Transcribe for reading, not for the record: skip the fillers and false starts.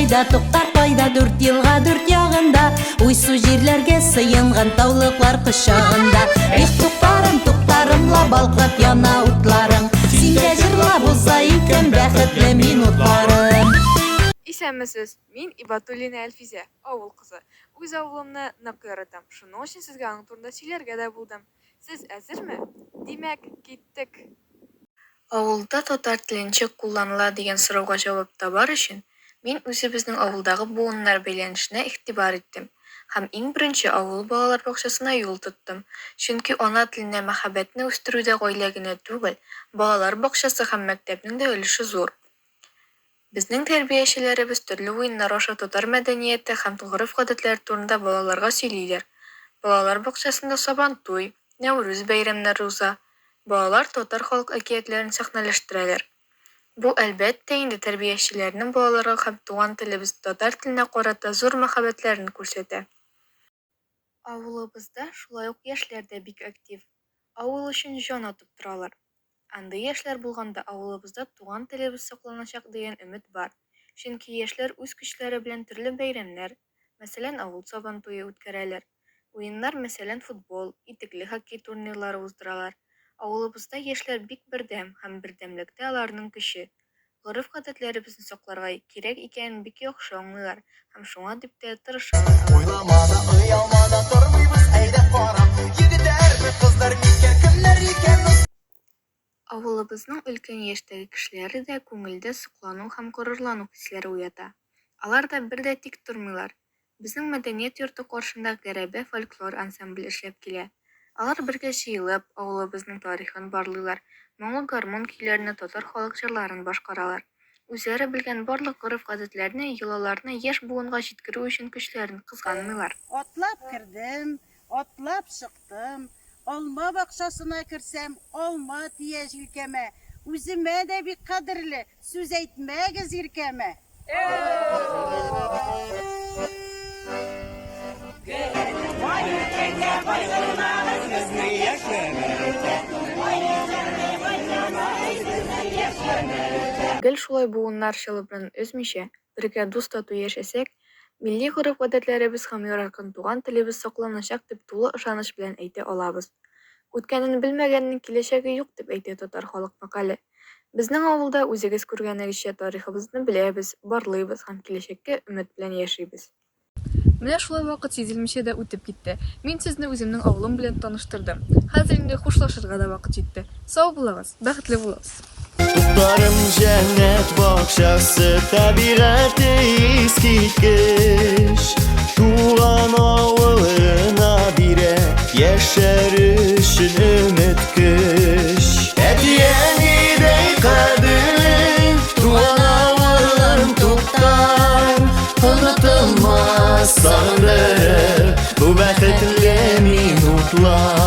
кайда, туктар кайда, 4 елга 4 ягында, уйсу җирләргә сыенган таулыклар кочагында. Их, туктарымла балкып яна утларың, синдә җырлап уза икән бәхетле минутларым. Исәнмесез, мин Ибатуллина Әлфизә, авыл кызы. Үз авылымны нык яратам. Шуның өчен сезгә аның турында сөйләргә дә булдым. Сез әзерме? Димәк, киттек. Авылда татар теле ничек кулланыла дигән сорауга җавап табар өчен, мин үзебезнең авылдагы буыннар бәйләнешенә игътибар иттем һәм иң беренче авыл балалар бакчасына юл тоттым. Чөнки ана теленә мәхәббәтне үстерүдә гаилә генә түгел, балалар бакчасы һәм мәктәпнең дә өлеше зур. Безнең тәрбиячеләребез төрле уеннар аша татар мәдәнияте һәм гореф-гадәтләре турында балаларга сөйлиләр. Балалар бакчасында Сабантуй, Нәүрүз бәйрәмнәре уза. Балалар татар халык әкиятләрен сәхнәләштерәләр. Бу әлбәттә инде тәрбиячеләрнең балаларга һәм туган телебез татар теленә карата зур мәхәббәтләрен күрсәтә. Авылыбызда шулай ук яшьләр дә бик актив. Авыл өчен җан атып торалар. Андый яшьләр булганда авылыбызда туган телебез сакланачак дигән өмет бар. Чөнки яшьләр үз көчләре белән төрле бәйрәмнәр, мәсәлән, авыл Сабантуе үткәрәләр. Уеннар, мәсәлән, футбол, итекле хоккей турнирлары уздыралар. Авылыбызда яшьләр бик бердәм һәм бердәмлектә аларның көче. Гореф-гадәтләребезне сакларга кирәк икәнен бик яхшы аңлыйлар һәм шуңа дип тә тырышалар. Уйламада, оялмада тормыйбыз әйдәп карап. Егетләр, кызлар икән, кемнәр икән? Авылыбызның өлкән яшьтәге кешеләре дә күңелдә соклану һәм горурлану хисләре уята. Алар да бер дә тик тормыйлар. Безнең мәдәният йорты каршында Гәрәбә фольклор ансамбле эшләп килә. Алар бергә җыелып, авылыбызның тарихын барлыйлар, моңлы гармон көйләренә татар халык җырларын башкаралар. Үзләре белгән барлык гореф-гадәтләрне, йолаларны яшь буынга җиткерү өчен көчләрен кызганмыйлар. Атлап кердем, атлап чыктым. Алма бакчасына керсәм, алма тия җилкәмә. Үземә дә бик кадерле, сүз әйтмәгез иркәмә. Гел шулай буыннар чалы белән өзмичә, бергә дус тату яшәсәк, милли гореф-гадәтләребез һәм яраткан туган телебез сакланачак дип тулы ышаныч белән әйтә алабыз. Үткәнен белмәгәннең киләчәге юк дип әйтә татар халык мәкале. Безнең авылда үзегез күргәнегезчә тарихыбызны беләбез, барлыйбыз һәм киләчәккә өмет белән яшибез. Менә шулай вакыт сизелмичә дә үтеп китте. Мин сезне үземнең авылым белән таныштырдым. Хәзер инде хушлашырга да вакыт җитте. Сау булыгыз, бәхетле булыгыз. Туктарым җәннәт бакчасы, табигате искиткеч. Туган авылына бирә яшәр өчен өмет көч. Әтиәнидәй кадерле туган авылым туктар, онытылмас сагыныр бу бәхетле минутлар.